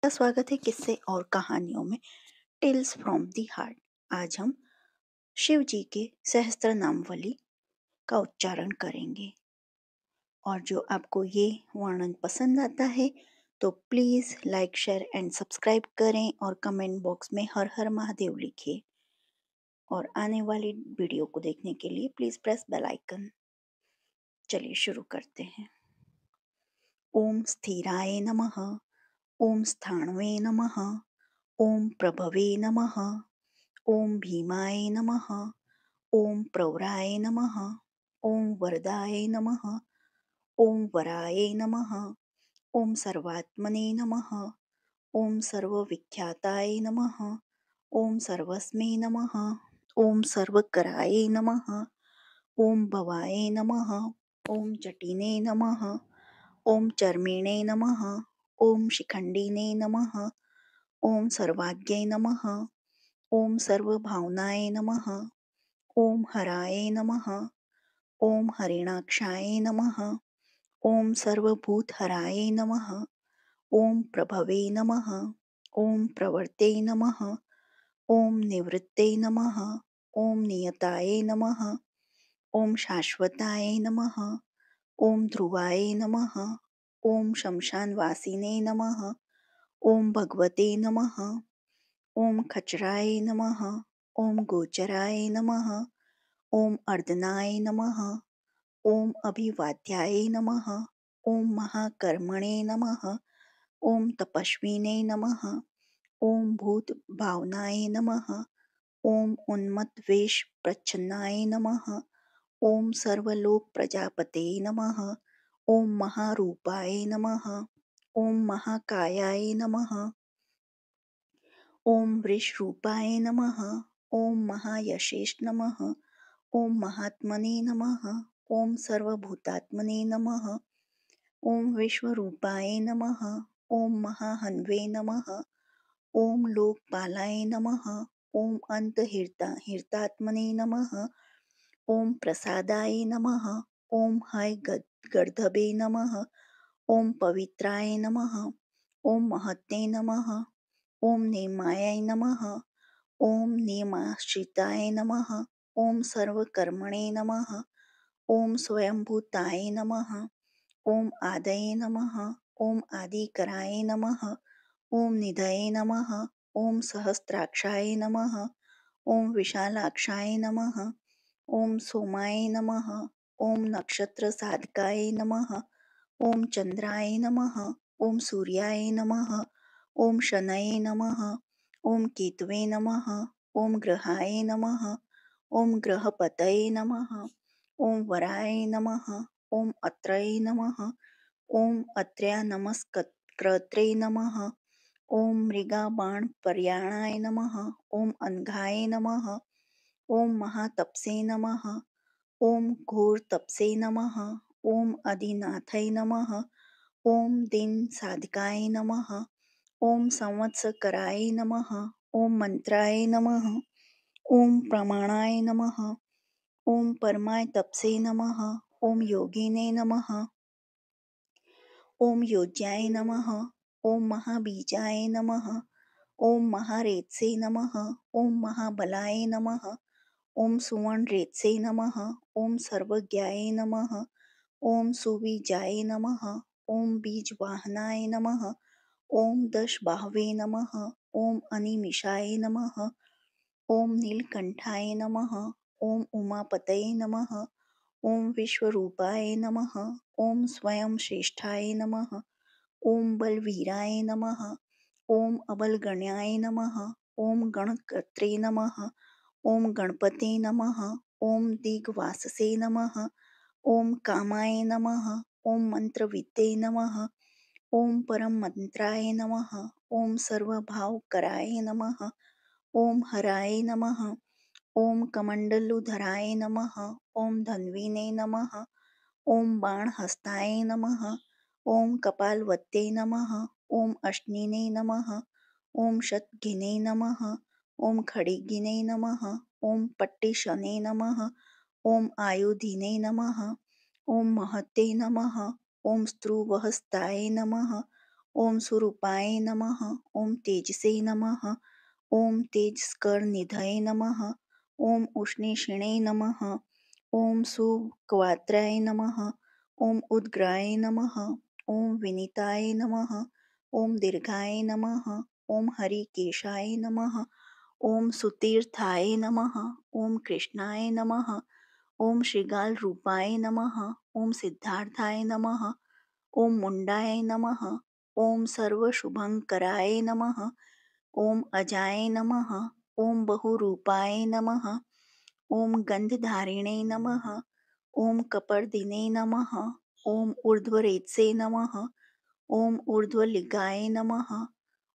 आपका स्वागत है किस्से और कहानियों में टेल्स फ्रॉम दी हार्ट। आज हम शिव जी के सहस्त्र नामवली का उच्चारण करेंगे और जो आपको ये वर्णन पसंद आता है तो please like share and subscribe करें और कमेंट बॉक्स में हर हर महादेव लिखिए। और आने वाली वीडियो को देखने के लिए प्लीज़ प्रेस बेल आइकन। चलिए शुरू करते हैं। ओम स्थिराय नमः। ओम स्थाणवे नमः। ओम प्रभवे नमः। ओम भीमाय नमः। ओम प्रवराय नमः। ओम वरदाय नमः। ओम वराय नमः। ओम सर्वात्मने नमः। ओम सर्वविख्याताय नमः। ओम सर्वस्मै नमः। ओम सर्वकराय नमः। ओम भवाय नमः। ओम जटिने नमः। ओम चर्मिणे नमः। ओम शिखंडिने नमः। ओम सर्वाज्ञे नमः। ओम सर्वभावनाय नमः। ओम हराय नमः। ओम हरिणाक्षाय नमः। ओम सर्वभूतहराय नमः। ओम प्रभवे नमः। ओम प्रवर्ते नमः। ओम निवृत्ते नमः। ओम नियताय नमः। ओम शाश्वताय नमः। ओम ध्रुवाय नमः। ओम शमशानवासिने नमः। ओम भगवते नमः। ओम खचराय नमः। ओम गोचराय नमः। ओम अर्दनाय नमः। ओम अभिवाद्याय नमः। ओम महाकर्मणे नमः। ओम तपस्विने नमः। ओम भूत भावनाय नमः। ओम उन्मत्तवेष प्रच्छन्नाय नमः। ओम सर्वलोक प्रजापते नमः। ओम महारूपाय नमः। ओम महाकायाय नमः। ओम वृषरूपाय नमः। ओम महायशेष नमः। ओम महात्मने नमः। ओम सर्वभूतात्मने नमः। ओम विश्वरूपाय नमः। ओम महाहन्वे नमः। ओम लोकपालाय नमः। ओम हिरतात्मने नमः। ओम प्रसादाय नमः। ओम गर्धभे नमः। ओम पवित्राय नमः। ओम महत्ते नमः। ओम नेमाय नमः। ओम नियमाश्रिताय नमः। ओम सर्वकर्मणे नमः। ओम स्वयंभूताय नमः। ओम आदये नमः। ओम आदिकराय नमः। ओम निधये नमः। ओम सहस्राक्षाय नमः। ओम विशालाक्षाय नमः। ओम सोमाय नमः। ओम नक्षत्र साधकाय नमः। ओम चंद्राय नमः। ओम सूर्याय नमः। ओम शनये नमः। ओम केतवे नमः। ओम ग्रहाय नमः। ओम ग्रहपतये नमः। ओम वराय नमः। ओम अत्रये नमः। ओम अत्र्या नमस्कृत्रे नमः। ओम मृगाबाणपर्याणाय नमः। ओम अनघाय नमः। ओम महातपसे नमः। ओम घोरतपसे नमः। ओम आदिनाथाय नमः। ओम दिन साधकाय नमः। ओम संवत्सकराय नमः। ओम मंत्राय नमः। ओम प्रमाणाय नमः। ओम परमाय तपसे नमः। ओम योगिने नमः। ओम योज्याय नमः। ओम महाबीजाय नमः। ओम महारेतसे नमः। ओम महाबलाय नमः। ओम सुवर्णरेतसे नमः। ओम सर्वज्ञाय नमः। ओम सुबीजाय नमः। ओम बीजवाहनाय नमः। ओम दशबाहवे नमः। ओम अनिमिषाय नमः। ओम नीलकंठाय नमः। ओम उमापतये नमः। ओम विश्वरूपाय नमः। ओम स्वयं श्रेष्ठाय नमः। ओम बलवीराय नमः। ओम अबलगण्याय नमः। ओम गणकर्त्रे नमः। ओम गणपते नमः। ओम दिग्वाससे नमः। ओम कामाय नमः। ओम मंत्रविद्ये नमः। ओम परम मंत्राय नमः। ओम सर्वभावकराय नमः। ओम हराय नमः। ओम कमंडलुधराय नमः। ओम धन्विने नमः। ओम बाणहस्ताय नमः। ओम कपालवत्ते नमः। ओम अश्निने नमः। ओम शतघ्ने नमः। ओम खड्गिने नमः। ओम पट्टिशने नमः। ओम आयुधिने नमः। ओम महते नमः। ओम स्त्रुवहस्ताय नमः। ओम सुरूपाय नमः। ओम तेजसे नमः। ओम तेजस्करनिधये नमः। ओम उष्णेक्षिणे नमः। ओम सुकवात्राय नमः। ओम उद्ग्राय नमः। ओम विनीताय नमः। ओम दीर्घाय नमः। ओम हरिकेशाय नमः। ओम सुतीर्थाय नमः। ओम कृष्णाय नमः। ओम श्रीगाल रूपाय नमः। ओम सिद्धार्थाय नमः। ओम मुंडाय नमः। ओम सर्वशुभंकराय नमः। ओम अजाय नमः। ओम बहुरूपाय नमः। ओम गंधधारिणे नमः। ओम कपर्दिने नमः। ओम ऊर्ध्वरेत्से नमः। ओम ऊर्ध्वलिंगाय नमः।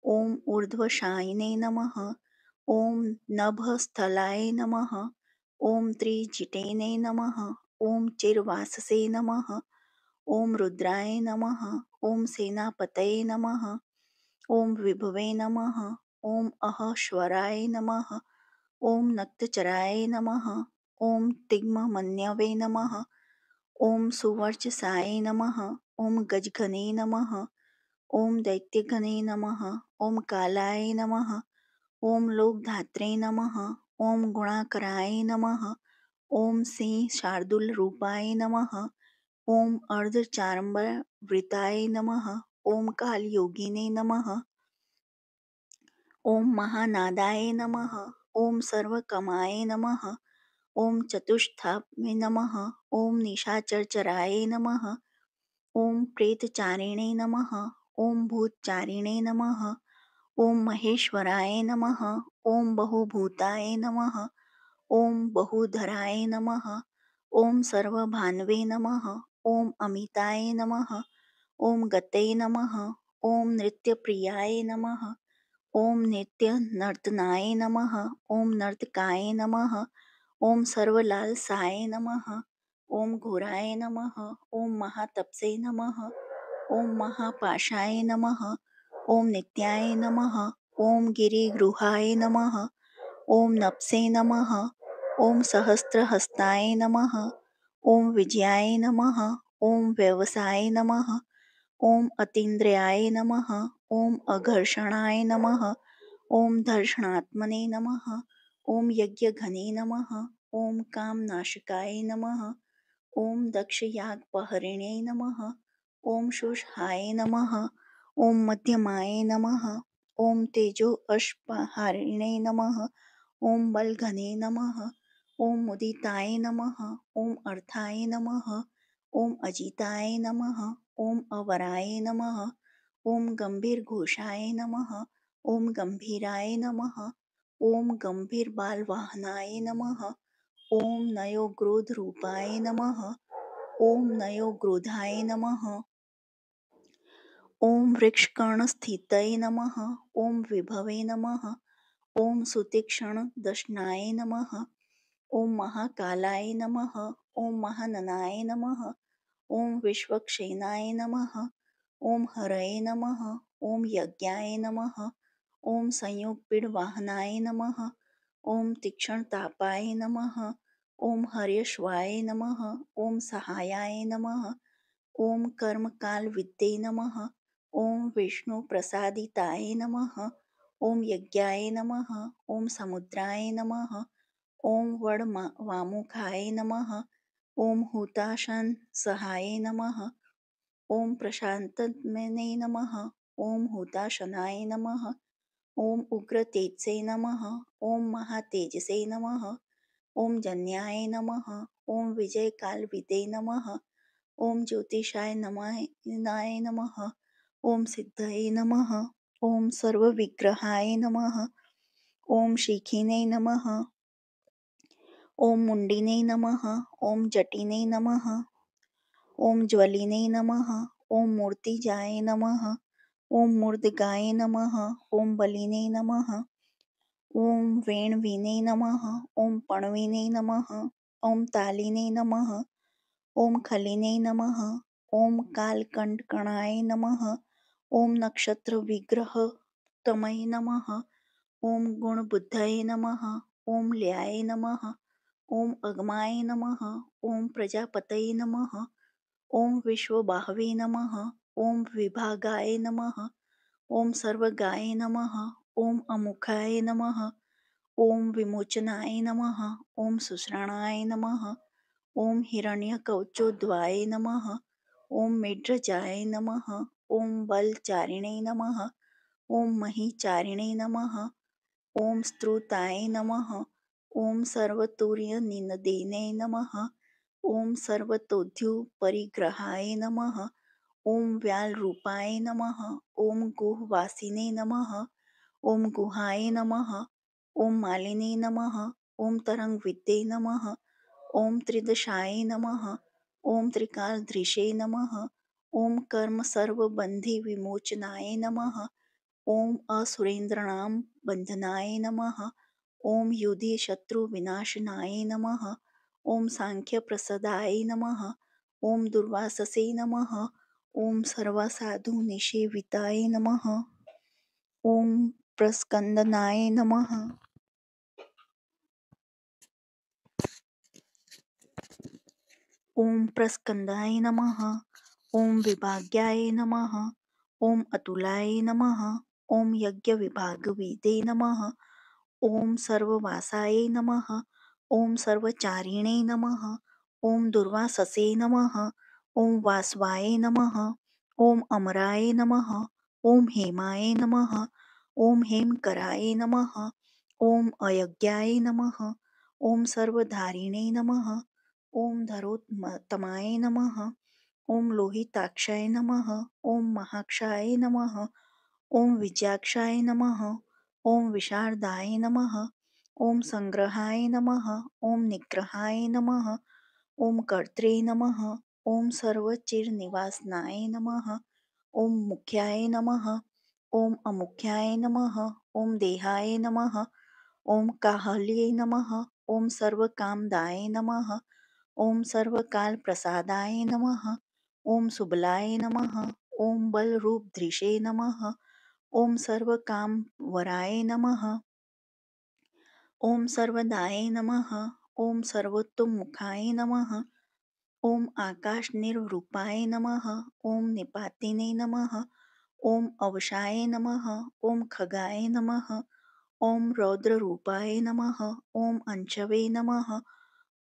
ओम ऊर्ध्वशायिने नमः। ओम नभस्थलाय नमः। ओम त्रिजिटेने नमः। ओम चिरवाससे नमः। ओम रुद्राय नमः। ओम सेनापतये नमः। ओम विभवे नमः। ओम अहश्वराय नमः। ओम नक्तचराय नमः। ओम तिग्ममन्यवे नमः। ओम सुवर्चसाय नमः। ओम गजघने नमः। ओम दैत्यघने नमः। ओम कालाय नमः। ओम लोकधात्रे नमः। ओम गुणाकराय नमः। ओम सिंह शार्दूल रूपाय नमः। ओम अर्धचार्म्बरवृताय नमः। ओम कालयोगिने नमः। ओम महानादाय नमः। ओम सर्वकमाय नमः। ओम चतुष्थाप्मे नमः। ओम निशाचरचराय नमः। ओम प्रेतचारिणे नमः। ओम भूतचारिणे नमः। ओम महेश्वराय नमः। ओम बहुभूताय नमः। ओम बहुधराय नमः। ओम सर्वभान्वे नमः। ओम अमिताय नमः। ओम गतये नमः। ओम नृत्यप्रियाय नमः। ओम नित्यनर्तनाय नमः। ओम नर्तकाय नमः। ओम सर्वलालसाय नमः। ओम घोराय नमः। ओम महातपसे नमः। ओम महापाशाय नमः। ओम नित्याय नमः। ओम गिरिगृहाय नमः। ओम नपसे नमः। ओम सहस्रहस्ताय नमः। ओम विजयाय नमः। ओम व्यवसाय नमः। ओम अतीन्द्रियाय नमः। ओम अघर्षणाय नमः। ओम धर्षणात्मने नमः। ओम यज्ञघने नमः। ओम कामनाशकाय नमः। ओम दक्षयागपहरिणे नमः। ओम शुष्हाय नमः। ओम मध्यमाय नमः। ओम तेजो अश्पहारिणे नमः। ओम बलघने नमः। ओम मुदिताय नमः। ओम अर्थाय नमः। ओम अजिताय नमः। ओम अवराय नमः। ओम गंभीरघोषाय नमः। ओम गंभीराय नमः। ओम गंभीरबालवाहनाय नमः। ओम नयोग्रोधरूपाय नमः। ओम नयोग्रोधाय नमः। ओम वृक्षकर्णस्थितये नमः। ओम विभवे नमः। ओम सुतीक्ष्णदर्शनाय नमः। ओम महाकालाय नमः। ओम महाननाय नमः। ओम विश्वक्षेनाय नमः। ओम हरये नमः। ओम यज्ञाय नमः। ओम संयोगपीडवाहनाय नमः। ओम तीक्ष्णतापाय नमः। ओम हर्यश्वाय नमः। ओम सहायाय नमः। ओम कर्मकालविद्ये नमः। ओम विष्णुप्रसादिताय नमः। ओम यज्ञाय नमः। ओम समुद्राय नमः। ओम वडवामुखाय नमः। ओम हुताशन सहाय नमः। ओम प्रशांतमने नमः। ओम हुताशनाय नमः। ओम उग्रतेजसे नमः। ओम महातेजसे नमः। ओम जन्याय नमः। ओम विजयकालविदे नमः। ओम ज्योतिषाय नमाय नमः। ओम सिद्धये नमः। ओम सर्वविग्रहाय नमः। ओम शिखिने नमः। ओम मुंडिने नमः। ओम जटिने नमः। ओम ज्वलिने नमः। ओम मूर्तिजाय नमः। ओम मूर्धगाय नमः। ओम बलिने नमः। ओम वेणवीने नमः। ओम पणवीने नमः। ओम तालिने नमः। ओम खलिने नमः। ओम कालकंटकणाय नमः। ओम नक्षत्रविग्रहतमये नमः। ओम गुणबुद्धये नमः। ओम ल्याय नमः। ओम अगमाय नमः। ओम प्रजापतये नमः। ओम विश्वबाहवे नमः। ओम विभागाय नमः। ओम सर्वगाय नमः। ओम अमुखाय नमः। ओम विमोचनाय नमः। ओम सुसृणाय नमः। ओम हिरण्यकवचोद्भवाय नमः। ओम मेढ्रजाय नमः। ओम बलचारिणे नमः। ओम महीचारिणे नमः। ओम स्त्रुताय नमः। ओम सर्वतुर्यनिनदिने नमः। ओम सर्वतोद्युपरिग्रहाय नमः। ओम व्यालरूपाय नमः। ओम गुहवासिने नमः। ओम गुहाय नमः। ओम मालिने नमः। ओम तरंगविद्ये नमः। ओम त्रिदशाय नमः। ओम त्रिकालदृशे नमः। ओम कर्म सर्वबंधी विमोचनाय नमः। ओम असुरेंद्रणां बंधनाय नमः। ओम युधि शत्रु विनाशनाय नमः। ओम सांख्य प्रसदाय नमः। ओम दुर्वाससे नमः। ओम सर्वसाधु निषेविताय नमः। ओम प्रस्कंदनाय नमः। ओम प्रस्कंदाय नमः। ओम विभाग्याय नमः। ओम अतुलाय नमः। ओम यज्ञ विभागविदे नमः। ओम सर्ववासाय नमः। ओम सर्वचारिणे नमः। ओम दुर्वाससे नमः। ओम वासवाय नमः। ओम अमराय नमः। ओम हेमाय नमः। ओम हेमकराय नमः। ओम अयज्ञाय नमः। ओम सर्वधारिणे नमः। ओम धरोत्तमाय नमः। ओम लोहिताक्षाय नमः। ओम महाक्षाय नमः। ओम विजाक्षाय नमः। ओम विशारदाय नमः। ओम संग्रहाय नमः। ओम निग्रहाय नमः। ओम कर्त्रे नमः। ओम सर्वचिरनिवासनाय नमः। ओम मुख्याय नमः। ओम अमुख्याय नमः। ओम देहाय नमः। ओम काहल्ये नमः। ओम सर्वकामदाय नमः। ओम सर्वकालप्रसादाय नमः। ओम सुबलाय नमः। ओम बलरूपधृषे नमः। ओम सर्वकामवराय नमः। ओम सर्वदाय नमः। ओम सर्वोत्तममुखाय नमः। ओम आकाशनिर्वरूपाय नमः। ओम निपातिने नमः। ओम अवशाय नमः। ओम खगाय नमः। ओम रौद्ररूपाय नमः। ओम अंशवे नमः।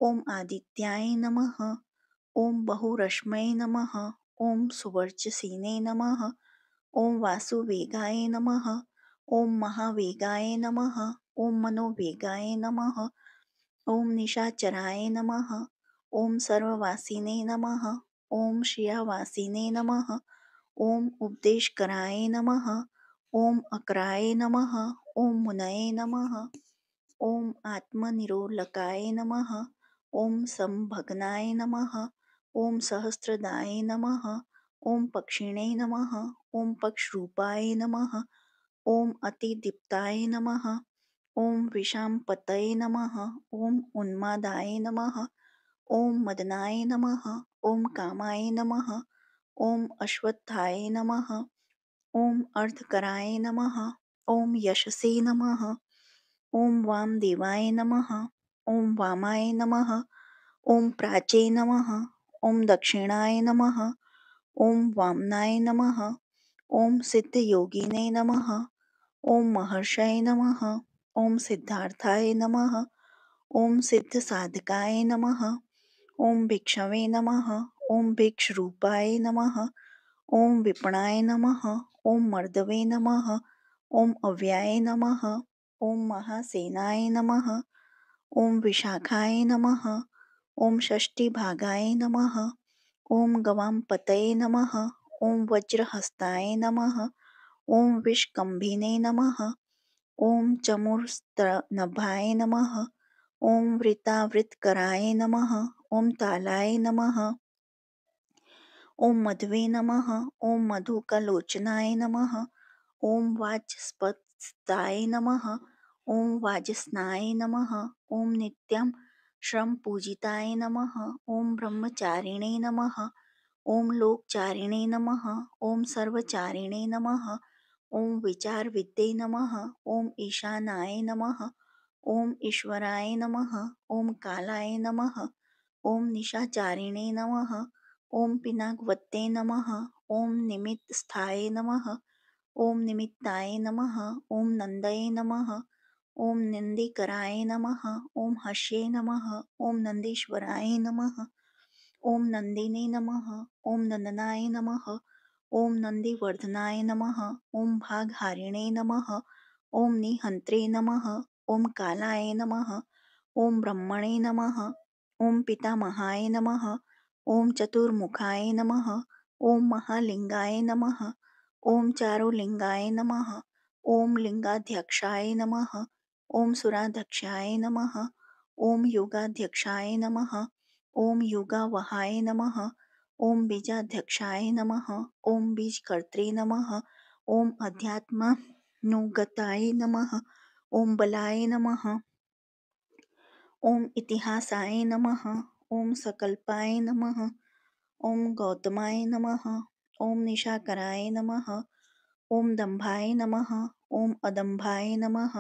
ओम आदित्याय नमः। ओम बहुरश्मये नमः। ओम सुवर्चसीने नमः। ओम वासुवेगाय नमः। ओम महावेगाय नमः। ओम मनोवेगाय नमः। ओम निशाचराय नमः। ओम सर्ववासिने नमः। ओम श्रियावासिने नमः। ओम उपदेशकराय नमः। ओम अकराय नमः। ओम मुनये नमः। ओम आत्मनिरोलकाय नमः। ओम संभग्नाय नमः। ओम सहस्रदाय नमः। ओम पक्षिणे नमः। ओम पक्षरूपाय नमः। ओम अतिदीप्ताय नमः। ओम विषामपतये नमः। ओम उन्मादाय नमः। ओम मदनाय नमः। ओम कामाय नमः। ओम अश्वत्थाय नमः। ओम अर्धकराय नमः। ओम यशसे नमः। ओम वामदेवाय नमः। ओम वामाय नमः। ओम प्राचे नमः। ओम दक्षिणाय नमः। ओम वामनाय नमः। ओम सिद्धयोगिने नमः। ओम महर्षये नमः। ओम सिद्धार्थाय नमः। ओम सिद्धसाधकाय नमः। ओम भिक्षवे नमः। ओम भिक्षरूपाय नमः। ओम विपणाय नमः। ओम मर्दवे नमः। ओम अव्याय नमः। ओम महासेनाय नमः। ओम विशाखाय नमः। ओम षष्टिभागाय नमः। ओम गवामपतये नमः। ओम वज्रहस्ताय नमः। ओम विष्कम्भिने नमः। ओम चमूर्स्तनभाय नमः। ओम वृतावृतकराय नमः। ओम तालाय नमः। ओम मध्वे नमः। ओम मधुकलोचनाय नमः। ओम वाचस्पताय नमः। ओम वाजस्नाय नमः। ओम नित्यं श्रम पूजिताय नमः। ओम ब्रह्मचारिणे नमः। ओम लोकचारिणे नमः। ओम सर्वचारिणे नमः। ओम विचारविद्ये नमः। ओम ईशानाय नमः। ओम ईश्वराय नमः। ओम कालाय नमः। ओम निशाचारिणे नमः। ॐ पिनाकवत्ते नमः। ॐ निमित्तस्थाय नमः। ॐ निमित्ताय नमः। ॐ नन्दये नमः। ॐ नन्दीकराय नमः। ॐ हस्ये नमः। ॐ नन्दीश्वराय नमः। ॐ नन्दिने नमः। ॐ नन्दनाय नमः। ॐ नन्दिवर्धनाय नमः। ॐ भागहारिणे नमः। ॐ निहन्त्रे नमः। ॐ कालाय नमः। ॐ ब्रह्मणे नमः। ॐ पितामहाय नमः। ॐ चतुर्मुखाय नमः। ॐ महालिंगाय नमः। ॐ चारुलिंगाय नमः। ॐ लिंगाध्यक्षाय नमः। ॐ सुराध्यक्षाय नमः। ॐ योगाध्यक्षाय नमः। ॐ योगावहाय नमः। ॐ बीजाध्यक्षाय नमः। ॐ बीजकर्त्रे नमः। ॐ अध्यात्मानुगताय नमः। ॐ बलाय नमः। ॐ इतिहासाय नमः। ॐ सकल्पाय नमः। ॐ गौतमाय नमः। ॐ निशाकराय नमः। ॐ दम्भाय नमः। ॐ अदम्भाय नमः।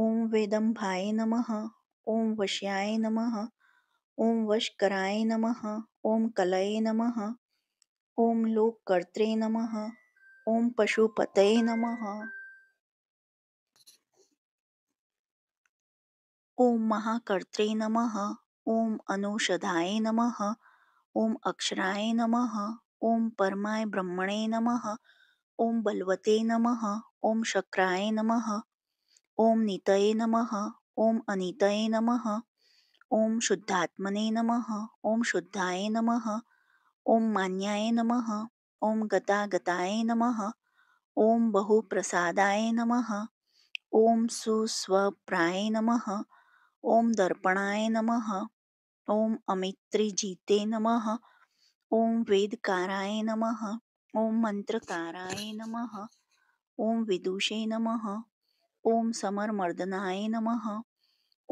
ॐ वेदम्भाय नमः। ॐ वश्याय नमः। ॐ वशकराय नमः। ॐ कलये नमः। ॐ लोककर्त्रे नमः। ॐ पशुपतये नमः। ॐ महाकर्त्रे नमः। ॐ अनुषधाय नमः। ॐ अक्षराय नमः। ॐ परमाय ब्रह्मणे नमः। ॐ बलवते नमः। ॐ शक्राय नमः। ॐ नितये नमः। ॐ अनितये नमः। ॐ शुद्धात्मने नमः। ॐ शुद्धाय नमः। ॐ मान्याय नमः। ॐ गतागताय नमः। ॐ बहुप्रसादाय नमः। ॐ सुस्वप्राय नमः। ॐ दर्पणाय नमः। ॐ अमित्रिजिते नमः। ॐ वेदकाराय नमः। ॐ मंत्रकाराय नमः। ॐ विदुषे नमः। ॐ समरमर्दनाय नमः।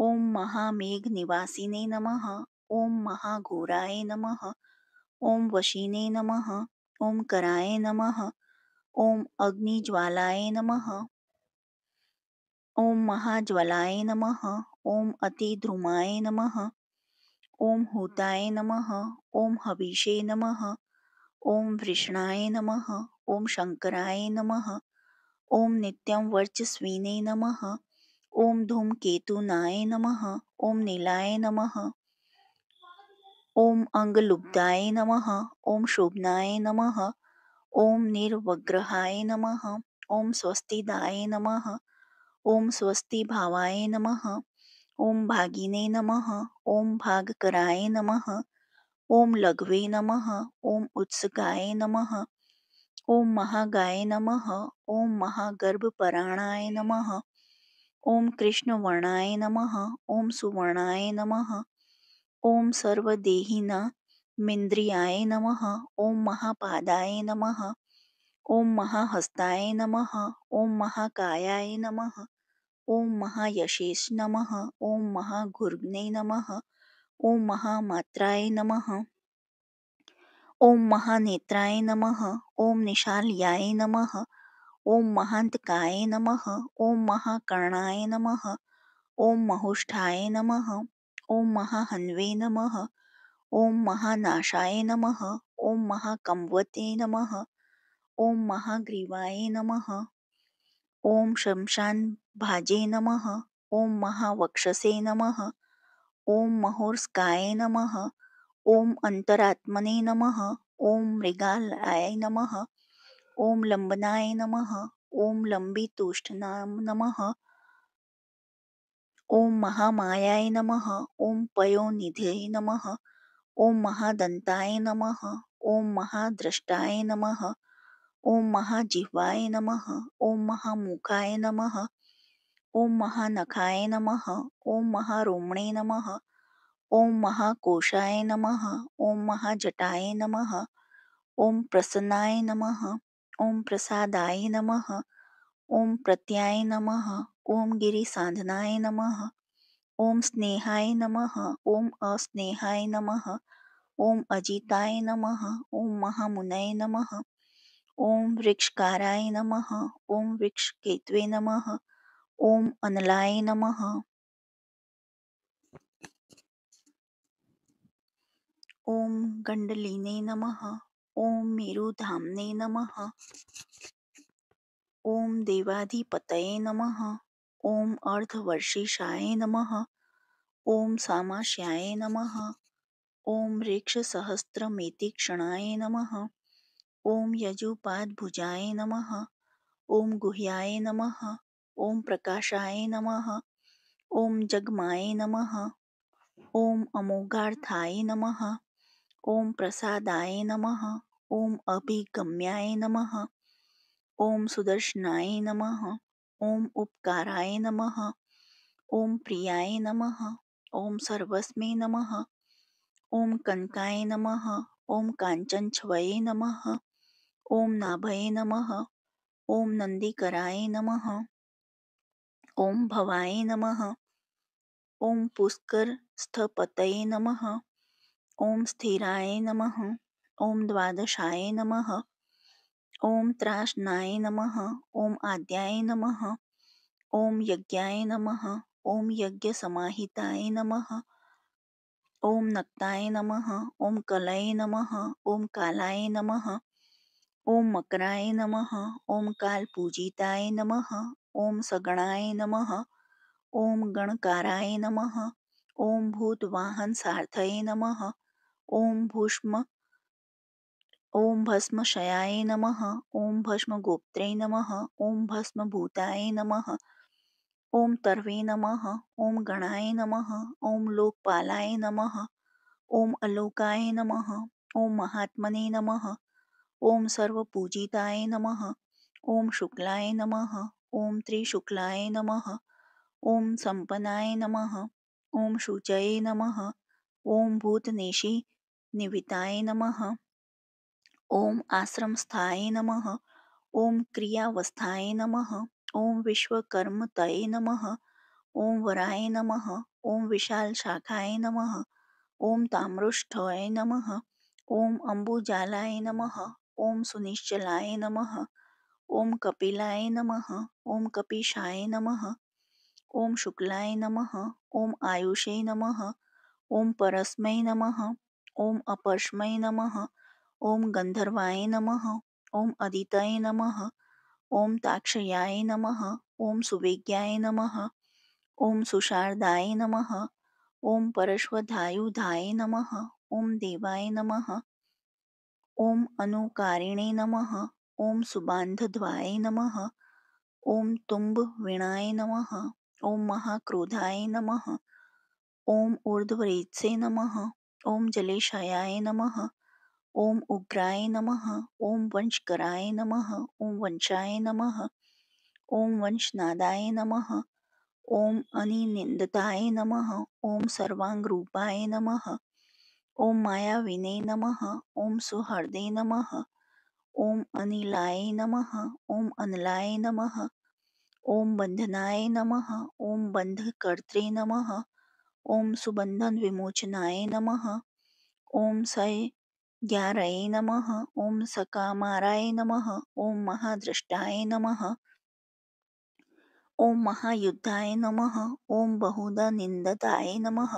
ॐ महामेघनिवासिने नमः। ॐ महाघोराय नमः। ॐ वशिने नमः। ॐ कराय नमः। ॐ अग्निज्वालाय नमः। ॐ महाज्वलाय नमः। ॐ अतिद्रुमाय नमः। ॐ हूताय नमः। ॐ हविषे नमः। ॐ वृषणाय नमः। ॐ शंकराय नमः। ॐ नित्यं वर्चस्विने नमः। ॐ धूमकेतुनाय नमः। ॐ नीलाय नमः। ॐ अंगलुब्धाय नमः। ॐ शोभनाय नमः। ॐ निर्वग्रहाय नमः। ॐ स्वस्तिदाय नमः। ॐ स्वस्तिभावाय नमः। ॐ भागिने नमः। ॐ भागकराय नमः। ॐ लघ्वे नमः। ॐ उत्सुकाय नमः। ॐ महागाय नमः। ॐ महागर्भपराणाय नमः। ॐ कृष्णवर्णाय नमः। ॐ सुवर्णाय नमः। ॐ सर्वदेहिनमिन्द्रियाय नमः। ॐ महापादाय नमः। ॐ महाहस्ताय नमः। ॐ महाकायाय नमः। ॐ महायशेष नमः। ॐ महाघुर्ग्ने नमः। ॐ महामात्राय नमः। ॐ महानेत्राय नमः। ॐ निशाल्याय नमः। ॐ महान्तकाय नमः। ॐ महाकर्णाय नमः। ॐ महुष्ठाय नमः। ॐ महाहन्वे नमः। ॐ महानाशाय नमः। ॐ महाकम्वते नमः। ॐ महाग्रीवाय नमः। ॐ शमशानभाजे नमः। ॐ महावक्षसे नमः। ॐ महोर्स्काय नमः। ॐ अंतरात्मने नमः। ॐ मृगालयाय नमः। ॐ लंबनाय नमः। ॐ लंबितोष्ठनाय नमः। ॐ महामायाय नमः। ॐ पयोनिधये नमः। ॐ महादन्ताय नमः। ॐ महाद्रष्टाय नमः। ॐ महाजिह्वाय नमः। ॐ महामुखाय नमः। ॐ महानखाय नमः। ॐ महारोमणे नमः। ॐ महाकोशाय नमः। ॐ महाजटाय नमः। ॐ प्रसन्नाय नमः। ॐ प्रसादाय नमः। ॐ प्रत्याय नमः। ॐ गिरिसाधनाय नमः। ॐ स्नेहाय नमः। ॐ अस्नेहाय नमः। ॐ अजिताय नमः। ॐ महामुनये नमः। ॐ वृक्षकाराय नमः। ॐ वृक्षकेतवे नमः। ॐ अनलाय नमः। ॐ गण्डलिने नमः। ॐ मेरुधाम्ने नमः। ॐ देवाधिपतये नमः। ॐ अर्धवर्षिषाय नमः। ॐ सामाश्याय नमः। ॐ ऋक्षसहस्रमेतिक्षणाय नमः। ॐ यजुपादभुजाय नमः। ॐ गुह्याय नमः। ॐ प्रकाशाय नमः। ॐ जगमाय नमः। ॐ अमोघार्थाय नमः। ॐ प्रसादाय नमः। ॐ अभिगम्याय नमः। ॐ सुदर्शनाय नमः। ॐ उपकाराय नमः। ॐ प्रियाय नमः। ॐ सर्वस्मै नमः। ॐ कनकाय नमः। ॐ काञ्चनच्छवये नमः। ॐ नाभये नमः। ॐ नन्दीकराय नमः। ॐ भवाय नमः। ॐ पुष्करस्थपतये नमः। ॐ स्थिराय नमः। ॐ द्वादशाय नमः। ॐ त्रासनाय नमः। ॐ आद्याय नमः। ॐ यज्ञाय नमः। ॐ यज्ञसमाहिताय नमः। ॐ नक्ताय नमः। ॐ कलये नमः। ॐ कालाय नमः। ॐ मकराय नमः। ॐ कालपूजिताय नमः। ॐ सगणाय नमः। ॐ गणकाराय नमः। ॐ भूतवाहनसारथये नमः। ॐ भस्मशयाय नमः। ॐ भस्मगोप्त्रे नमः। ॐ भस्मभूताय नमः। ॐ तर्वे नमः। ॐ गणाय नमः। ॐ लोकपालाय नमः। ॐ अलोकाय नमः। ॐ महात्मने नमः। ॐ सर्वपूजिताय नमः। ॐ शुक्लाय नमः। ॐ त्रिशुक्लाय नमः। ॐ संपन्नाय नमः। ॐ शुचये नमः। ॐ भूतनेषि निविताय नमः। ॐ आश्रमस्थाय नमः। ॐ क्रियावस्थाय नमः। ॐ विश्वकर्मतये नमः। ॐ वराय नमः। ॐ विशालशाखाय नमः। ॐ ताम्रोष्ठये नमः। ॐ अम्बुजालाय नमः। ॐ सुनिश्चलाय नमः। ॐ कपिलाय नमः। ॐ कपीशाय नमः। ॐ शुक्लाय नमः। ॐ आयुषे नमः। ॐ परस्मै नमः। ॐ अपरस्मै नमः। ॐ गन्धर्वाय नमः। ॐ अदितये नमः। ॐ ताक्षयाय नमः। ॐ सुवेग्याय नमः। ॐ सुशारदाय नमः। ॐ परश्वधायुधाय नमः। ॐ देवाय नमः। ॐ अनुकारिणे नमः। ॐ सुबान्धद्वाय नमः। ॐ तुम्बवीणाय नमः। ॐ महाक्रोधाय नमः। ॐ ऊर्ध्वरेतसे नमः। ॐ जलेशायाय नमः। ॐ उग्राय नमः। ॐ वंशकराय नमः। ॐ वंशाय नमः। ॐ वंशनादाय नमः। ॐ अनिनिन्दताय नमः। ॐ सर्वाङ्गरूपाय नमः। ॐ मायाविने नमः। ॐ सुहृदे नमः। ॐ अनिलाय नमः। ॐ अनलाय नमः। ॐ बन्धनाय नमः। ॐ बन्धकर्त्रे नमः। ॐ सुबन्धनविमोचनाय नमः। ॐ सञ्ज्ञारये नमः। ॐ सकामाराय नमः। ॐ महाद्रष्टाय नमः। ॐ महायुद्धाय नमः। ॐ बहुधा निन्दताय नमः।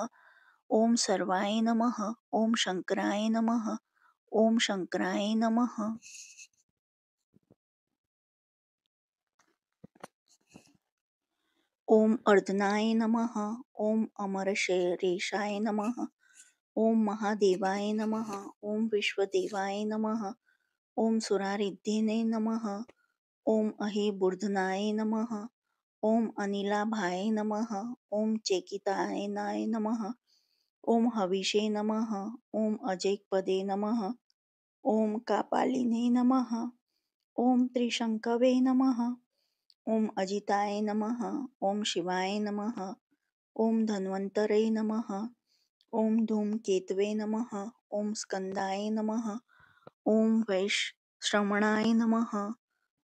ॐ सर्वाय नमः। ॐ शङ्कराय नमः। ॐ शङ्कराय नमः। ॐ अर्दनाय नमः। ॐ अमरशेरेशाय नमः। ॐ महादेवाय नमः। ॐ विश्वदेवाय नमः। ॐ सुरारिद्धेने नमः। ॐ अहिबुर्धनाय नमः। ॐ अनिलाभाय नमः। ॐ चेकिताय नमः। ॐ हविषे नमः। ॐ अजेकपदे नमः। ॐ कापालिने नमः। ॐ त्रिशङ्कवे नमः। ॐ अजिताय नमः। ॐ शिवाय नमः। ॐ धन्वन्तरे नमः। ॐ धूमकेतवे नमः। ॐ स्कन्दाय नमः। ॐ वैश्रवणाय नमः।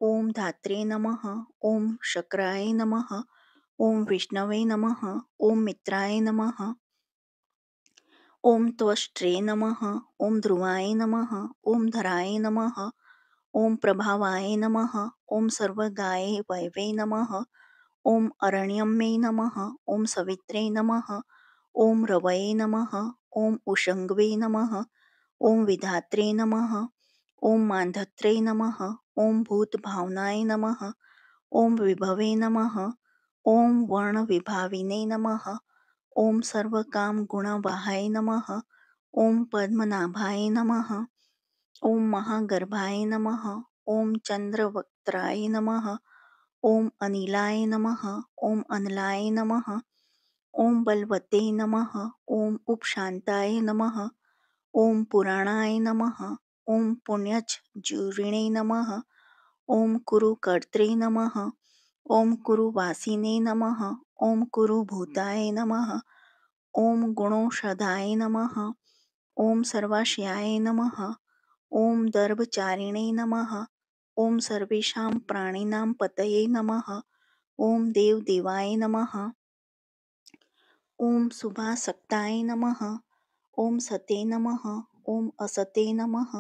ॐ धात्रे नमः। ॐ शक्राय नमः। ॐ विष्णवे नमः। ॐ मित्राय नमः। ॐ त्वष्ट्रे नमः। ॐ ध्रुवाय नमः। ॐ धराय नमः। ॐ प्रभावाय नमः। ॐ सर्वगाय वैवे नमः। ॐ अरण्यम्ये नमः। ॐ सवित्रे नमः। ॐ रवये नमः। ॐ उषङ्गवे नमः। ॐ विधात्रे नमः। ॐ मान्धत्रे नमः। ॐ भूतभावनाय नमः। ॐ विभवे नमः। ॐ वर्णविभाविने नमः। ॐ सर्वकामगुणवाहाय नमः। ॐ पद्मनाभाय नमः। ॐ महागर्भाय नमः। ॐ चन्द्रवक्त्राय नमः। ॐ अनिलाय नमः। ॐ अनलाय नमः। ॐ बलवते नमः। ॐ उपशान्ताय नमः। ॐ पुराणाय नमः। ॐ पुण्यश्चूर्णिने नमः। ॐ कुरुकर्त्रे नमः। ॐ कुरुवासिने नमः। ॐ कुरुभूताय नमः। ॐ गुणौषधाय नमः। ॐ सर्वाशयाय नमः। ॐ दर्भचारिणे नमः। ॐ सर्वेषां प्राणिनां पतये नमः। ॐ देवदेवाय नमः। ॐ शुभाशक्ताय नमः। ॐ सते नमः। ॐ असते नमः।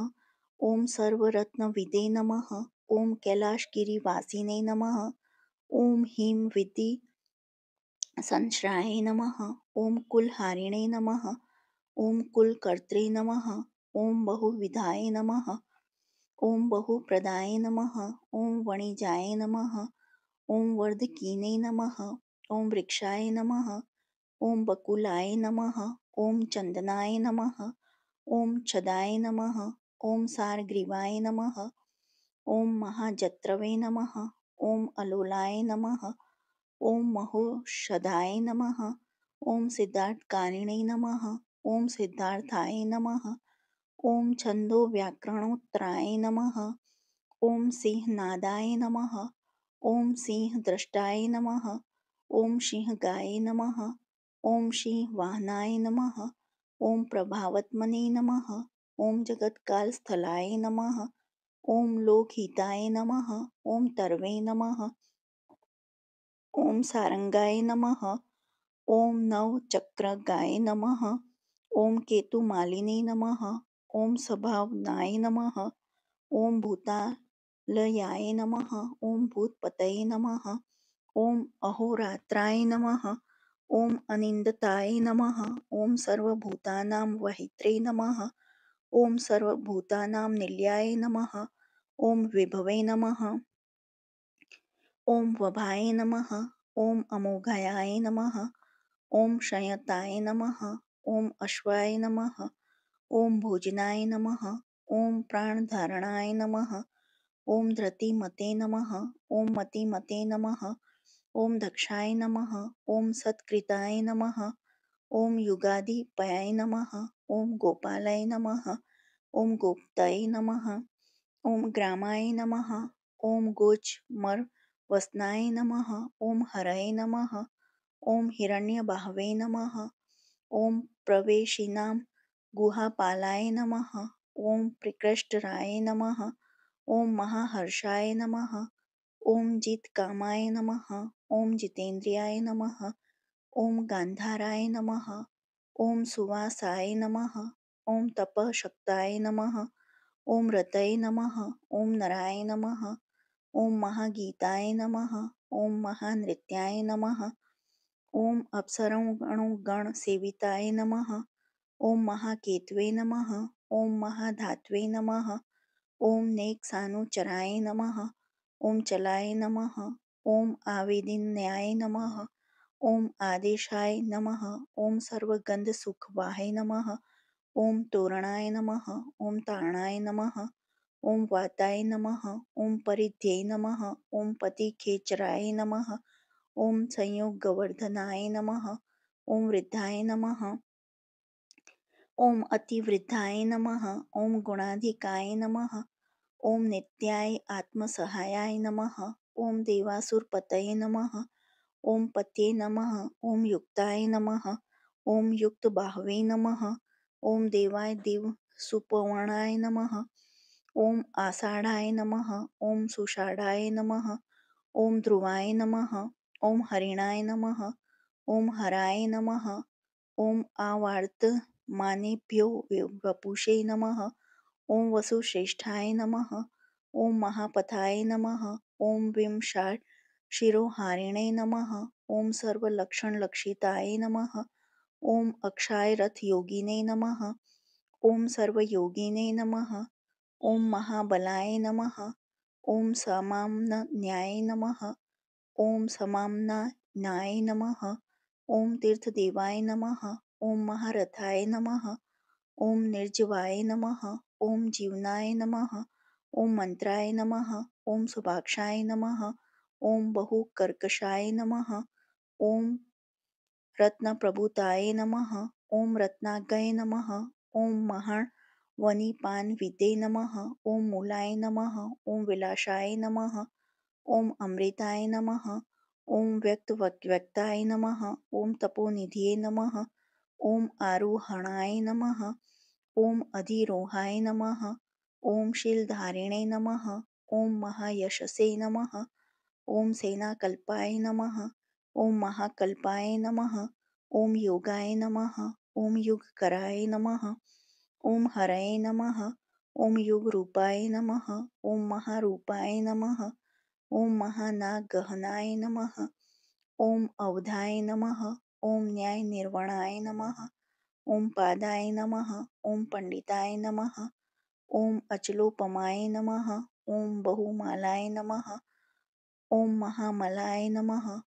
ॐ सर्वरत्नविदे नमः। ॐ कैलाशगिरिवासिने नमः। ॐ ह्रीं विद्धि संश्राय नमः। ॐ कुलहारिणे नमः। ॐ कुलकर्त्रे नमः। ॐ बहुविधाय नमः। ॐ बहुप्रदाय नमः। ॐ वणिजाय नमः। ॐ वर्धकीने नमः। ॐ वृक्षाय नमः। ॐ बकुलाय नमः। ॐ चन्दनाय नमः। ॐ छदाय नमः। ॐ सारग्रीवाय नमः। ॐ महाजत्रवे नमः। ॐ अलोलाय नमः। ॐ महोषधाय नमः। ॐ सिद्धार्थकारिणे नमः। ॐ सिद्धार्थाय नमः। ॐ छन्दोव्याकरणोत्तराय नमः। ॐ सिंहनादाय नमः। ॐ सिंहद्रष्टाय नमः। ॐ सिंहगाय नमः। ॐ सिंहवाहनाय नमः। ॐ प्रभावत्मने नमः। ॐ जगत्कालस्थलाय नमः। ॐ लोकहिताय नमः। ॐ तरवे नमः। ॐ सारंगाय नमः। ॐ नवचक्रगाय नमः। ॐ केतुमालिने नमः। ॐ सभावनाय नमः। ॐ भूतालयाय नमः। ॐ भूतपतये नमः। ॐ अहोरात्राय नमः। ॐ अनिन्दताय नमः। ॐ सर्वभूतानां वहित्रे नमः। ॐ सर्वभूतानां निलयाय नमः। ॐ विभवे नमः। ॐ वभाय नमः। ॐ अमोघाय नमः। ॐ संयताय नमः। ॐ अश्वाय नमः। ॐ भोजनाय नमः। ॐ प्राणधारणाय नमः। ॐ धृतिमते नमः। ॐ मतिमते नमः। ॐ दक्षाय नमः। ॐ सत्कृताय नमः। ॐ युगाधिपयाय नमः। ॐ गोपालाय नमः। ॐ गोप्ताय नमः। ॐ ग्रामाय नमः। ॐ गोचमरवसनाय नमः। ॐ हरये नमः। ॐ हिरण्यबाहवे नमः। ॐ प्रवेशिनां गुहापालाय नमः। ॐ प्रकृष्टराय नमः। ॐ महाहर्षाय नमः। ॐ जितकामाय नमः। ॐ जितेन्द्रियाय नमः। ॐ गान्धाराय नमः। ॐ सुवासाय नमः। ॐ तपःशक्ताय नमः। ॐ रतये नमः। ॐ नराय नमः। ॐ महागीताय नमः। ॐ महानृत्याय नमः। ॐ अप्सरगणसेविताय नमः। ॐ महाकेतवे नमः। ॐ महाधात्वे नमः। ॐ नेकसानुचराय नमः। ॐ चलाय नमः। ॐ आवेदिन्याय नमः। ॐ आदेशाय नमः। ॐ सर्वगन्धसुखवाहे नमः। ॐ तोरणाय नमः। ॐ तारणाय नमः। ॐ वाताय नमः। ॐ परिध्ये नमः। ॐ पतिखेचराय नमः। ॐ संयोगवर्धनाय नमः। ॐ वृद्धाय नमः। ॐ अतिवृद्धाय नमः। ॐ गुणाधिकाय नमः। ॐ नित्याय आत्मसहायाय नमः। ॐ देवासुरपतये नमः। ॐ पतये नमः। ॐ युक्ताय नमः। ॐ युक्तबाहवे नमः। ॐ देवाय देवसुपर्णाय नमः। ॐ आषाढाय नमः। ॐ सुषाढाय नमः। ॐ ध्रुवाय नमः। ॐ हरिणाय नमः। ॐ हराय नमः। ॐ आवर्तमानेभ्यो वपुषे नमः। ॐ वसुश्रेष्ठाय नमः। ॐ महापथाय नमः। ॐ विंशाशिरोहारिणे नमः। ॐ सर्वलक्षणलक्षिताय नमः। ओम अक्षाय रथ योगिने नमः। ओम सर्वयोगिने नमः। ओम महाबलाय नमः। ओम समाम्नाय नमः। ओम समाम्नाय नमः। ओम तीर्थदेवाय नमः। ओम महारथाय नमः। ओम निर्जीवाय नमः। ओम जीवनाय नमः। ओम मंत्राय नमः। ओम सुभाक्षाय नमः। ओम बहुकर्कशाय नमः। ओम रत्नप्रभुताय नमः। ओम रत्नागय नमः। ओम महावनिपानविदे नमः। ओम मूलाय नमः। ओम विलासाय नमः। ओम अमृताय नमः। ओम व्यक्ताय नमः। ओम तपोनिधये नमः। ओम आरोहणाय नमः। ओम अधिरोहाय नमः। ओम शीलधारिणे नमः। ओम महायशसे नमः। ओम सेनाकल्पाय नमः। ओम महाकल्पाय नमः। ओम योगाय नमः। ओम युगकराय नमः। ओम हरये नमः। ओम युगरूपाय नमः। ओम महारूपाय नमः। ओम महानागहनाय नमः। ओम अवधाय नमः। ओम न्यायनिर्वणाय नमः। ओम पादाय नमः। ओम पंडिताय नमः। ओम अचलोपमाय नमः। ओम बहुमालाय नमः। ओम महामलाय नमः।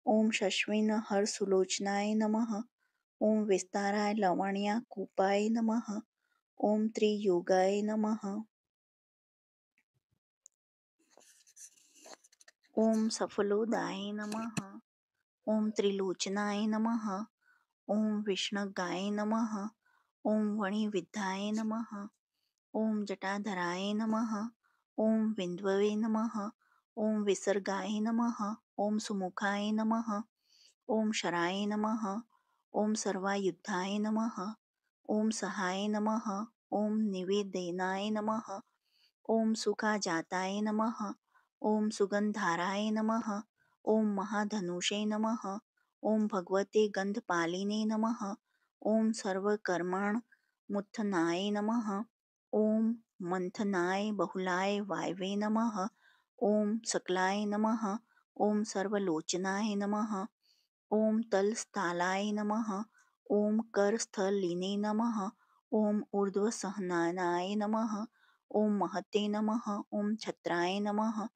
ओम शश्विन हरसुलोचनाय नमः। ओम विस्ताराय लवण्याकूपाय नमः। ओम त्रियुगाय नमः। ओम सफलोदाय नमः। ओम त्रिलोचनाय नमः। ओम विष्णुगाय नमः। ओम वणिविद्याय नमः। ओम जटाधराय नमः। ओम विन्ध्ववे नमः। ओम विसर्गाय नमः। ओम सुमुखाय नमः। ओम शराय नमः। ओम सर्वायुधाय नमः। ओम सहाय नमः। ओम निवेदनाय नमः। ओम सुखाजाताय नमः। ओम सुगंधाराय नमः। ओम महाधनुषे नमः। ओम भगवते गंधपालिने नमः। ओम सर्वकर्मण मुत्थनाय नमः। ओम मंथनाय बहुलाय वायवे नमः। ओम सकलाय नमः। ओम सर्वलोचनाय नमः। ओम तलस्थलाय नमः। ओम करस्थलिने नमः। ओम ऊर्ध्वसहनाय नमः। ओम महते नमः। ओम छत्राय नमः।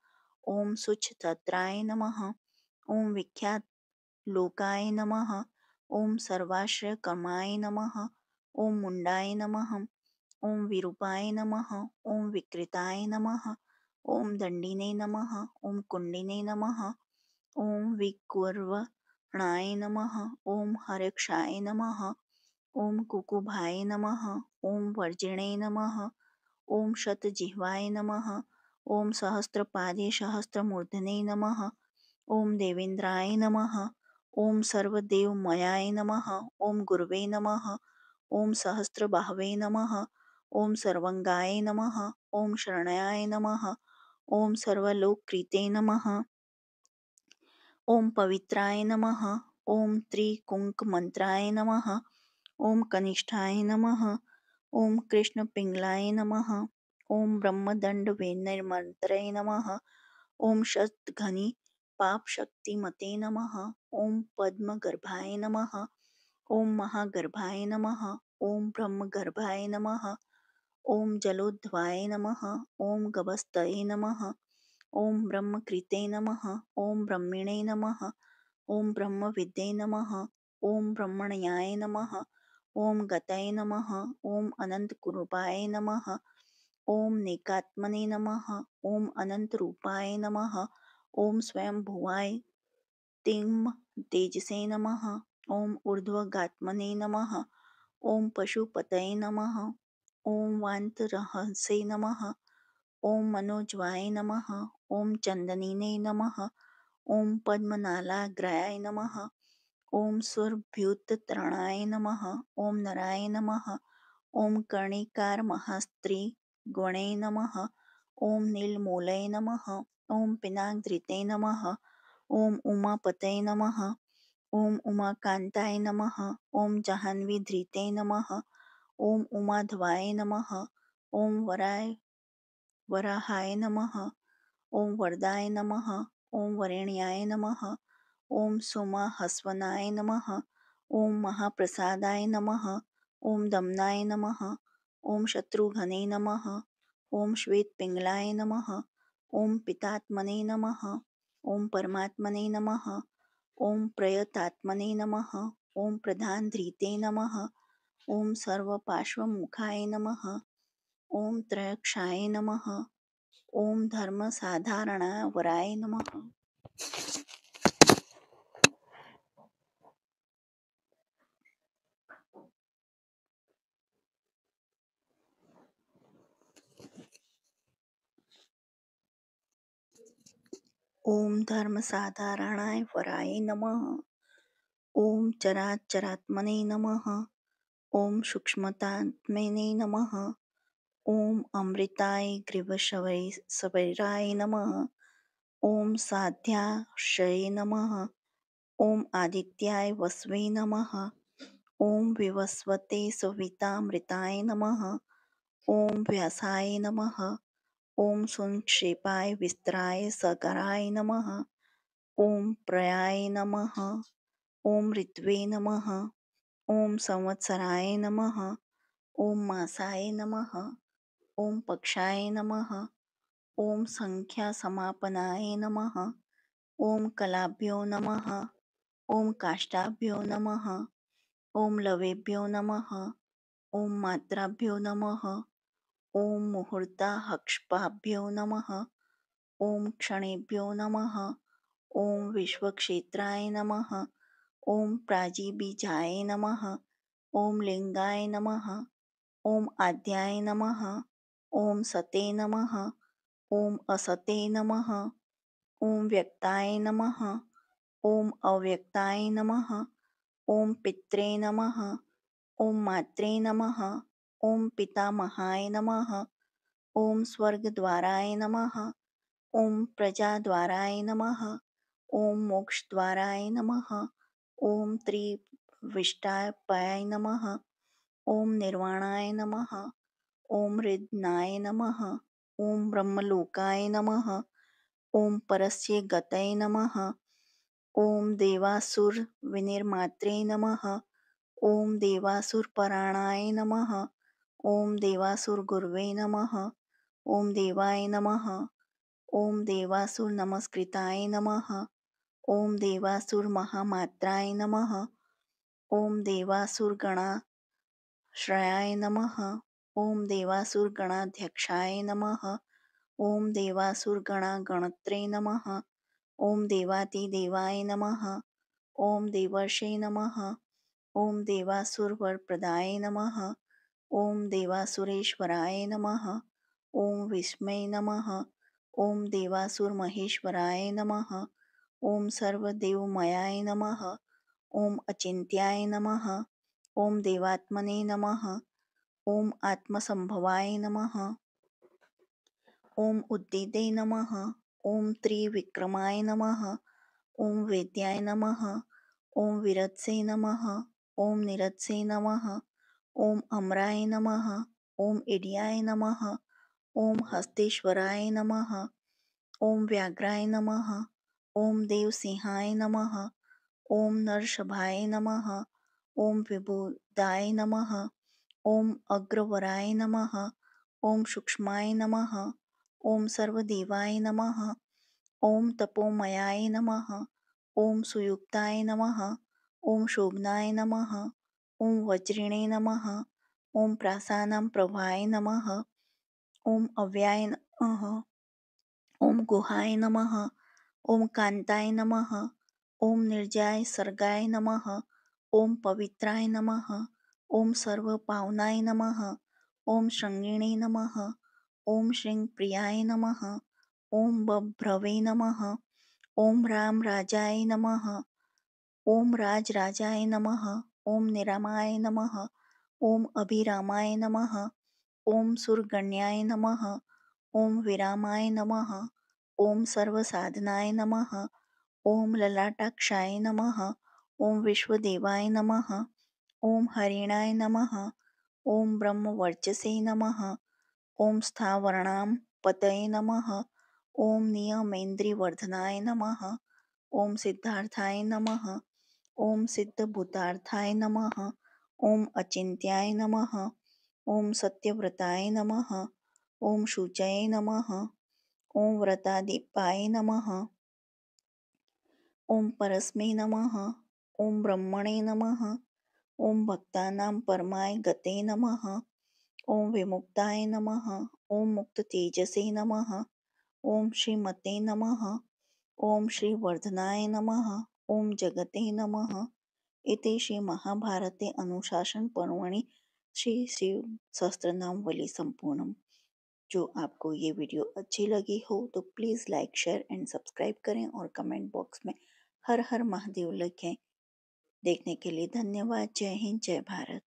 ओम सुच्छत्राय नमः। ओम विख्यात लोकाय नमः। ओम सर्वाश्रयकमाय नमः। ओम मुंडाय नमः। ओम विरूपाय नमः। ओम विकृताय नमः। ओम दंडिने नमः। ओम कुंडिने नमः। ओम विकुर्वणाय नमः। ओम हरक्षाय नमः। ओम कुकुभाय नमः। ओम वर्जिणे नमः। ओम शतजिह्वाय नमः। ओम सहस्रपादे सहस्रमूर्धने नमः। ओम देवेन्द्राय नमः। ओम सर्वदेवमयाय नमः। ओम गुरवे नमः। ओम सहस्रबाहवे नमः। ओम सर्वंगाय नमः। ओम शरण्याय नमः। ओम सर्वलोककृते नमः। ओम पवित्राय नमः। ओम त्रिकुंकमंत्राय नमः। ओम कनिष्ठाय नमः। ओम कृष्णपिंगलाय नमः। ओम ब्रह्मदंड विनिर्मंत्रे नमः। ओम शतघ्नि पापशक्तिमते नमः। ओम पद्मगर्भाय नमः। ओम महागर्भाय नमः। ओम ब्रह्मगर्भाय नमः। ओम जलोद्ध्वाय नमः। ओम गभस्तये नमः। ओम ब्रह्मकृते नमः। ओम ब्रह्मिणे नमः। ओम ब्रह्मविद्ये नमः। ओम ब्रह्मण्याय नमः। ओम गतये नमः। ओम अनंतकुरूपाय नमः। ओम नेकात्मने नमः। ओम अनंतरूपाय नमः। ओम स्वयंभुवाय तिं तेजसे नमः। ओम ऊर्ध्वगात्मने नमः। ओम पशुपतये नमः। ओम वान्तरहसे नमः। ओम मनोज्वाय नमः। ओम चंदनिने नमः। ओम पद्मनालाग्राय नमः। ओम सुरभ्युत्तरणाय नमः। ओम नराय नमः। ओम कर्णिकारमहास्त्री गणे नमः। ओम नीलमूलये नमः। ओम पिनाकधृते नमः। ओम उमापतये नमः। ओम उमाकान्ताय नमः। ओम जाह्नवीधृते नमः। ओम उमाधवाय नमः। ओम वराहाय नमः। ओम वरदाय नमः। ओम वरेण्याय नमः। ओम सोमाहस्वनाय नमः। ॐ महाप्रसादाय नमः। ॐ दमनाय नमः। ॐ शत्रुघ्ने नमः। ॐ श्वेतपिङ्गलाय नमः। ॐ पितात्मने नमः। ॐ परमात्मने नमः। ॐ प्रयतात्मने नमः। ॐ प्रधानधृते नमः। ॐ सर्वपार्श्वमुखाय नमः। ॐ त्रयक्षाय नमः। ॐ धर्मसाधारणावराय नमः। ॐ धर्मसाधारणाय वराय नमः। ॐ चराचरात्मने नमः। ॐ सूक्ष्मतात्मने नमः। ॐ अमृताय ग्रीवशरीराय नमः। ॐ साध्याक्षये नमः। ॐ आदित्याय वसवे नमः। ॐ विवस्वते सवितामृताय नमः। ॐ व्यासाय नमः। ॐ संक्षेपाय विस्तराय सकाराय नमः। ॐ प्रयाय नमः। ॐ ऋत्वे नमः। ॐ संवत्सराय नमः। ॐ मासाय नमः। ॐ पक्षाय नमः। ॐ संख्यासमापनाय नमः। ॐ कलाभ्यो नमः। ॐ काष्ठाभ्यो नमः। ॐ लवेभ्यो नमः। ॐ मात्राभ्यो नमः। ॐ मुहूर्ताहक्षपाभ्यो नमः। ॐ क्षणेभ्यो नमः। ॐ विश्वक्षेत्राय नमः। ॐ प्राजिबीजाय नमः। ॐ लिङ्गाय नमः। ॐ आद्याय नमः। ॐ सते नमः। ॐ असते नमः। ॐ व्यक्ताय नमः। ॐ अव्यक्ताय नमः। ॐ पित्रे नमः। ॐ मात्रे नमः। ॐ पितामहाय नमः। ॐ स्वर्गद्वाराय नमः। ॐ प्रजाद्वाराय नमः। ॐ मोक्षद्वाराय नमः। ॐ त्रिविष्टापाय नमः। ॐ निर्वाणाय नमः। ॐ हृदनाय नमः। ॐ ब्रह्मलोकाय नमः। ॐ परस्य गतये नमः। ॐ देवासुरविनिर्मात्रे नमः। ॐ देवासुरपराणाय नमः। ॐ देवासुरगुरवे नमः। ॐ देवाय नमः। ॐ देवासुरनमस्कृताय नमः। ॐ देवासुरमहामात्राय नमः। ॐ देवासुरगणाश्रयाय नमः। ॐ देवासुरगणाध्यक्षाय नमः। ॐ देवासुरगणागणत्रे नमः। ॐ देवातिदेवाय नमः। ॐ देवर्षे नमः। ॐ देवासुरवरप्रदाय नमः। ॐ देवासुरेश्वराय नमः। ॐ विस्मये नमः। ॐ देवासुरमहेश्वराय नमः। ॐ सर्वदेवमयाय नमः। ॐ अचिन्त्याय नमः। ॐ देवात्मने नमः। ॐ आत्मसंभवाय नमः। ॐ उद्दिते नमः। ॐ त्रिविक्रमाय नमः। ॐ वेद्याय नमः। ॐ विरत्से नमः। ॐ निरत्से नमः। ॐ अमराय नमः। ॐ इड्याय नमः। ॐ हस्तेश्वराय नमः। ॐ व्याघ्राय नमः। ॐ देवसिंहाय नमः। ॐ नरषभाय नमः। ॐ विबुधाय नमः। ॐ अग्रवराय नमः। ॐ सूक्ष्माय नमः। ॐ सर्वदेवाय नमः। ॐ तपोमयाय नमः। ॐ सुयुक्ताय नमः। ॐ शोभनाय नमः। ॐ वज्रिणे नमः। ॐ प्रासानां प्रभाय नमः। ॐ अव्याय नमः। ॐ गुहाय नमः। ॐ कान्ताय नमः। ॐ निर्जयाय सर्गाय नमः। ॐ पवित्राय नमः। ॐ सर्वपावनाय नमः। ॐ शृङ्गिणे नमः। ॐ श्रीप्रियाय नमः। ॐ बभ्रवे नमः। ॐ रामराजाय नमः। ॐ राजराजाय नमः। ॐ निरामाय नमः। ॐ अभिरामाय नमः। ॐ सुरगण्याय नमः। ॐ विरामाय नमः। ॐ सर्वसाधनाय नमः। ॐ ललाटाक्षाय नमः। ॐ विश्वदेवाय नमः। ॐ हरिणाय नमः। ॐ ब्रह्मवर्चसे नमः। ॐ स्थावराणां पतये नमः। ॐ नियमेन्द्रियवर्धनाय नमः। ॐ सिद्धार्थाय नमः। ओम सिद्धभूतार्थाय नमः। ओम अचिन्त्याय नमः। ओम सत्यव्रताय नमः। ओम शुचये नमः। ओम व्रतादीपाय नमः। ओम परस्मै नमः। ओम ब्रह्मणे नमः। ओम भक्तानां परमाय गते नमः। ओम विमुक्ताय नमः। ओम मुक्ततेजसे नमः। ओम श्रीमते नमः। ओम श्रीवर्धनाय नमः। ओम जगते नमः। इति श्रीमहाभारते अनुशासनपर्वणि श्री शिव सहस्त्रनामावली संपूर्णम्। जो आपको ये वीडियो अच्छी लगी हो तो please like share and subscribe करें और कमेंट बॉक्स में हर हर महादेव लिखें। देखने के लिए धन्यवाद। जय हिंद, जय भारत।